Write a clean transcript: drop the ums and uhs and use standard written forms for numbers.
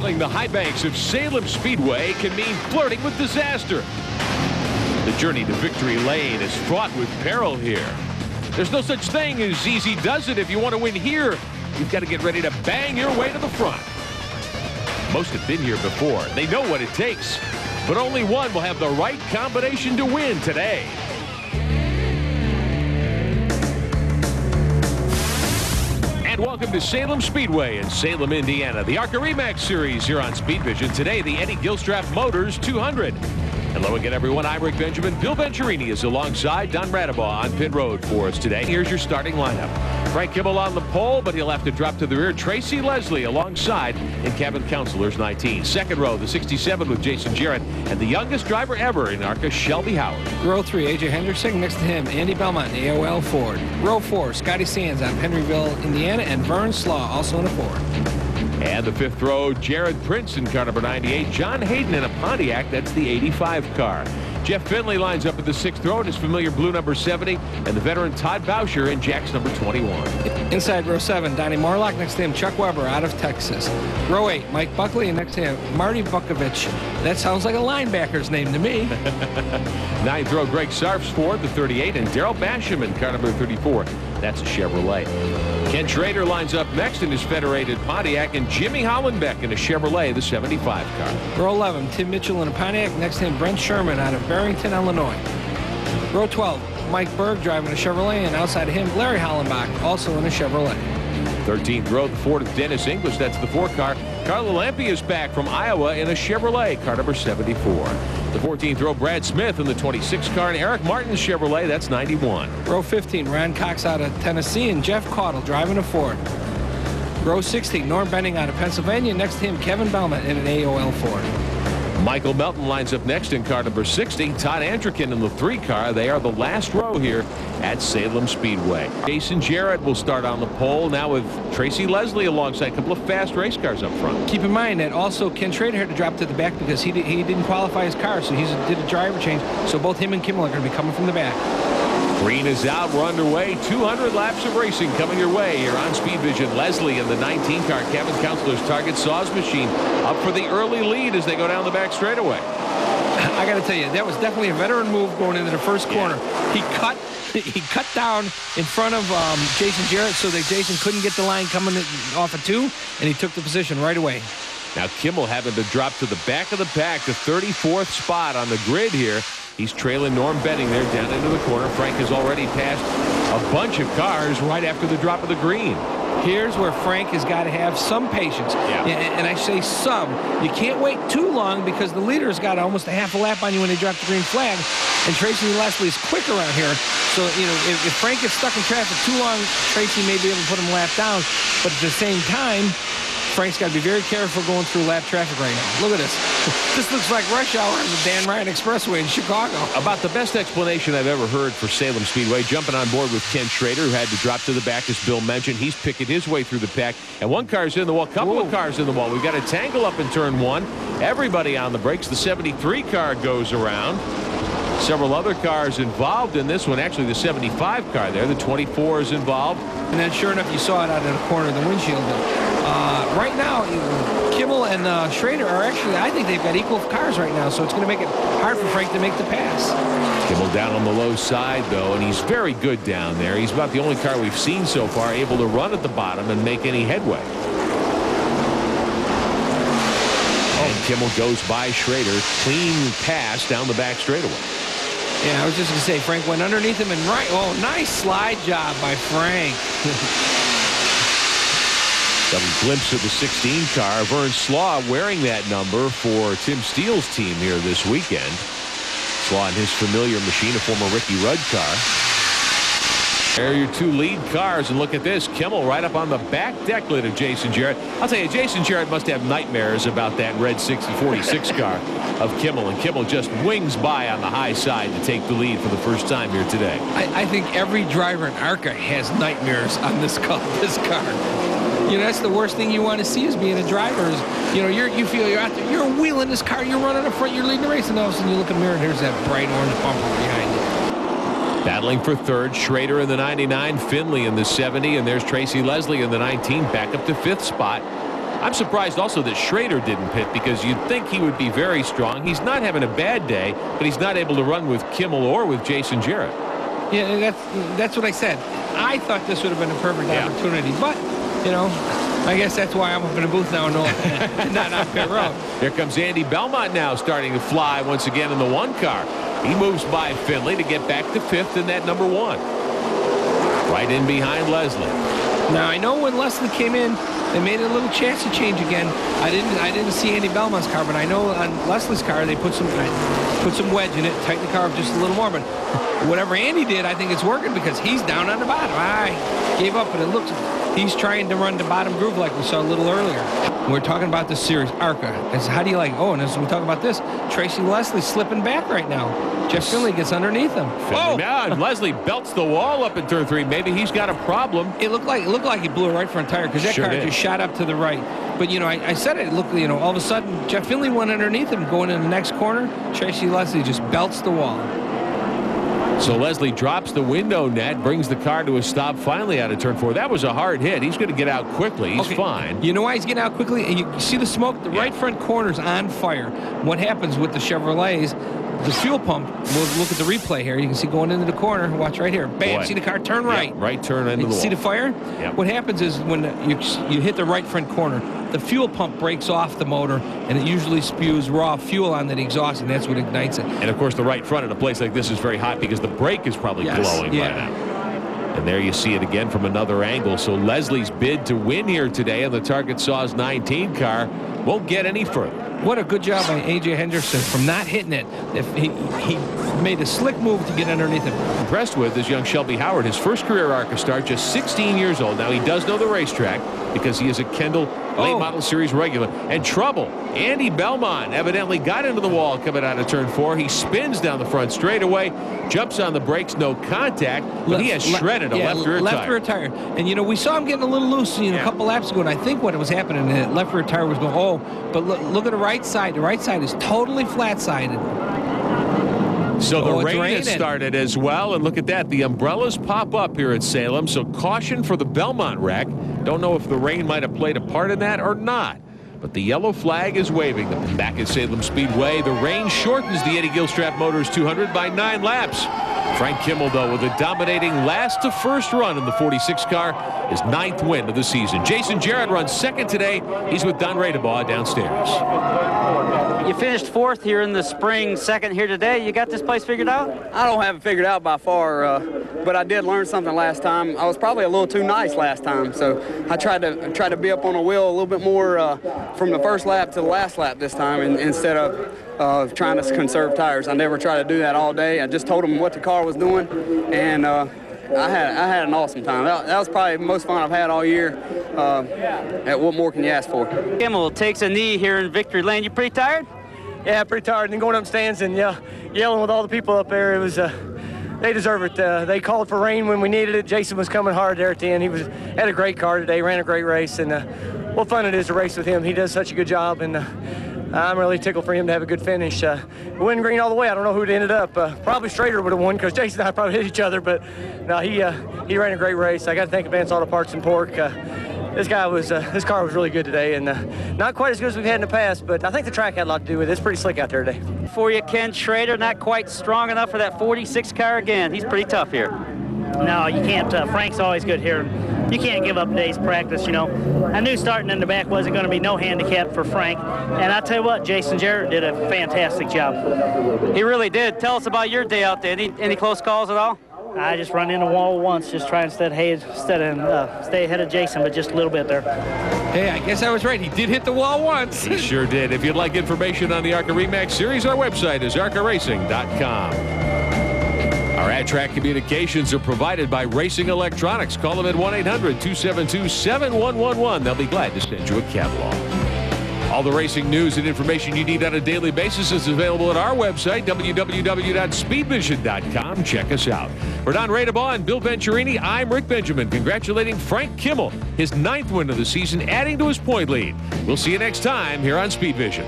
Tackling the high banks of Salem Speedway can mean flirting with disaster. The journey to victory lane is fraught with peril here. There's no such thing as easy does it. If you want to win here, you've got to get ready to bang your way to the front. Most have been here before. They know what it takes, but only one will have the right combination to win today. And welcome to Salem Speedway in Salem, Indiana. The ARCA RE Series here on Speed Vision. Today, the Eddie Gilstrap Motors 200. Hello again, everyone. I'm Rick Benjamin. Bill Venturini is alongside Don Radabaugh on pit road for us today. Here's your starting lineup. Frank Kimmel on the pole, but he'll have to drop to the rear. Tracy Leslie alongside in cabin counselors 19. Second row, the 67 with Jason Jarrett, and the youngest driver ever in ARCA, Shelby Howard. Row 3, A.J. Hendrickson. Next to him, Andy Belmont, AOL Ford. Row 4, Scotty Sands out of Henryville, Indiana, and Vern Slaw also in a Ford. And the fifth row, Jared Prince in car number 98. John Hayden in a Pontiac. That's the 85 car. Jeff Finley lines up at the sixth row in his familiar blue number 70. And the veteran Todd Boucher in Jack's number 21. Inside row 7, Donnie Morlock. Next to him, Chuck Weber out of Texas. Row 8, Mike Buckley. And next to him, Marty Bukovich. That sounds like a linebacker's name to me. Ninth row, Greg Sarf's Ford, the 38. And Daryl Basham in car number 34. That's a Chevrolet. Ken Schrader lines up next in his federated Pontiac, and Jimmy Hollenbeck in a Chevrolet, the 75 car. Row 11, Tim Mitchell in a Pontiac. Next to him, Brent Sherman out of Barrington, Illinois. Row 12, Mike Berg driving a Chevrolet, and outside of him, Larry Hollenbach, also in a Chevrolet. 13th row, the Ford of Dennis English. That's the 4 car. Carla Lampe is back from Iowa in a Chevrolet, car number 74. The 14th row, Brad Smith in the 26 car, and Eric Martin's Chevrolet. That's 91. Row 15, Ron Cox out of Tennessee, and Jeff Caudle driving a Ford. Row 16, Norm Benning out of Pennsylvania. Next to him, Kevin Belmont in an AOL Ford. Michael Melton lines up next in car number 60. Todd Andrikin in the 3 car. They are the last row here at Salem Speedway. Jason Jarrett will start on the pole now with Tracy Leslie alongside a couple of fast race cars up front. Keep in mind that also Ken Schrader had to drop to the back because he didn't qualify his car, so he did a driver change. So both him and Kimmel are going to be coming from the back. Green is out. We're underway. 200 laps of racing coming your way here on Speed Vision. Leslie in the 19 car. Cabin Counselor's Target Saws machine up for the early lead as they go down the back straightaway. I got to tell you, that was definitely a veteran move going into the first corner. He cut down in front of Jason Jarrett so that Jason couldn't get the line coming off of 2, and he took the position right away. Now Kimmel having to drop to the back of the pack, the 34th spot on the grid here. He's trailing Norm Benning there down into the corner. Frank has already passed a bunch of cars right after the drop of the green. Here's where Frank has got to have some patience. Yeah. And I say some. You can't wait too long because the leader's got almost a half a lap on you when they drop the green flag. And Tracy Leslie's quick around here. So, you know, if Frank gets stuck in traffic too long, Tracy may be able to put him a lap down. But at the same time, Frank's got to be very careful going through lap traffic right now. Look at this. This looks like rush hour on the Dan Ryan Expressway in Chicago. About the best explanation I've ever heard for Salem Speedway. Jumping on board with Ken Schrader, who had to drop to the back, as Bill mentioned. He's picking his way through the pack. And one car's in the wall, couple of cars in the wall. We've got a tangle up in turn 1. Everybody on the brakes. The 73 car goes around. Several other cars involved in this one. Actually, the 75 car there. The 24 is involved. And then, sure enough, you saw it out of the corner of the windshield. Right now, Kimmel and Schrader are actually, I think they've got equal cars right now, so it's going to make it hard for Frank to make the pass. Kimmel down on the low side, though, and he's very good down there. He's about the only car we've seen so far able to run at the bottom and make any headway. And Kimmel goes by Schrader. Clean pass down the back straightaway. Yeah, I was just going to say, Frank went underneath him and right. Oh, nice slide job by Frank. Some glimpse of the 16 car. Vern Slaw wearing that number for Tim Steele's team here this weekend. Slaw in his familiar machine, a former Ricky Rudd car. There are your 2 lead cars, and look at this. Kimmel right up on the back deck lid of Jason Jarrett. I'll tell you, Jason Jarrett must have nightmares about that red 46 car of Kimmel, and Kimmel just wings by on the high side to take the lead for the first time here today. I think every driver in ARCA has nightmares on this car. You know, that's the worst thing you want to see is being a driver. Is, you know, you feel you're out there, you're wheeling this car, you're running up front, you're leading the race, and all of a sudden you look in the mirror and there's that bright orange bumper behind you. Battling for third, Schrader in the 99, Finley in the 70, and there's Tracy Leslie in the 19, back up to 5th spot. I'm surprised also that Schrader didn't pit, because you'd think he would be very strong. He's not having a bad day, but he's not able to run with Kimmel or with Jason Jarrett. Yeah, that's what I said. I thought this would have been a perfect opportunity, but, you know, I guess that's why I'm up in the booth now, not on pit road. Here comes Andy Belmont now, starting to fly once again in the 1 car. He moves by Finley to get back to 5th in that number 1. Right in behind Leslie. Now, I know when Leslie came in, they made a little chassis change again. I didn't see Andy Belmont's car, but I know on Leslie's car they put some wedge in it, tighten the car up just a little more. But whatever Andy did, I think it's working, because he's down on the bottom. I gave up, but it looks he's trying to run the bottom groove like we saw a little earlier. We're talking about this series, ARCA. It's how do you like? Oh, and as we talk about this, Tracy Leslie slipping back right now. Jeff Finley gets underneath him. Yeah, and Leslie belts the wall up in turn 3. Maybe he's got a problem. It looked like he blew a right front tire, because that car just shot up to the right. But, you know, I said it. Look, you know, all of a sudden, Jeff Finley went underneath him going in the next corner. Tracy Leslie just belts the wall. So Leslie drops the window net, brings the car to a stop finally out of turn 4. That was a hard hit. He's going to get out quickly. He's fine. You know why he's getting out quickly? And you see the smoke? The right front corner's on fire. What happens with the Chevrolets, the fuel pump, we'll look at the replay here. You can see going into the corner. Watch right here. Bam, see the car turn right. Right turn into the wall. See the fire? Yep. What happens is when you hit the right front corner, the fuel pump breaks off the motor, and it usually spews raw fuel on that exhaust, and that's what ignites it. And, of course, the right front at a place like this is very hot, because the brake is probably glowing by now. And there you see it again from another angle. So Leslie's bid to win here today on the Target Saws 19 car won't get any further. What a good job by A.J. Henderson from not hitting it. If he made a slick move to get underneath him. Impressed with is young Shelby Howard, his first career ARCA start, just 16 years old. Now he does know the racetrack, because he is a Kendall late model series regular. And trouble. Andy Belmont evidently got into the wall coming out of turn 4. He spins down the front straightaway, jumps on the brakes, no contact, but he has shredded a left rear tire. And, you know, we saw him getting a little loose a couple laps ago, and I think what was happening, the left rear tire was going, but look at the right side. The right side is totally flat-sided. So the rain has started as well, and look at that. The umbrellas pop up here at Salem, so caution for the Belmont wreck. Don't know if the rain might have played a part in that or not, but the yellow flag is waving. Back at Salem Speedway, the rain shortens the Eddie Gilstrap Motors 200 by 9 laps. Frank Kimmel, though, with a dominating last to first run in the 46 car, his 9th win of the season. Jason Jarrett runs 2nd today. He's with Don Radebaugh downstairs. You finished 4th here in the spring, 2nd here today. You got this place figured out? I don't have it figured out by far, but I did learn something last time. I was probably a little too nice last time, so I tried to be up on the wheel a little bit more from the first lap to the last lap this time, instead of trying to conserve tires. I never try to do that all day. I just told them what the car was doing, and I had an awesome time. That was probably the most fun I've had all year. What more can you ask for? Kimmel takes a knee here in victory lane. You pretty tired? Yeah, pretty tired. And going up stands and yelling with all the people up there, it was they deserve it. They called for rain when we needed it. Jason was coming hard there at the end. He had a great car today, ran a great race, and what fun it is to race with him. He does such a good job, and I'm really tickled for him to have a good finish. We went green all the way. I don't know who it ended up. Probably Schrader would have won, because Jason and I probably hit each other, but no, he ran a great race. I got to thank Advanced Auto Parts and Pork. This car was really good today, and not quite as good as we've had in the past, but I think the track had a lot to do with it. It's pretty slick out there today. For you, Ken Schrader, not quite strong enough for that 46 car again. He's pretty tough here. No, you can't. Frank's always good here. You can't give up a day's practice, you know. I knew starting in the back wasn't going to be no handicap for Frank. And I tell you what, Jason Jarrett did a fantastic job. He really did. Tell us about your day out there. Any close calls at all? I just run in a wall once, just trying to stay ahead of Jason, but just a little bit there. Hey, I guess I was right. He did hit the wall once. He sure did. If you'd like information on the ARCA RE/MAX series, our website is arcaracing.com. Our at-track communications are provided by Racing Electronics. Call them at 1-800-272-7111. They'll be glad to send you a catalog. All the racing news and information you need on a daily basis is available at our website, www.speedvision.com. Check us out. For Don Radebaugh and Bill Venturini, I'm Rick Benjamin, congratulating Frank Kimmel, his 9th win of the season, adding to his point lead. We'll see you next time here on Speed Vision.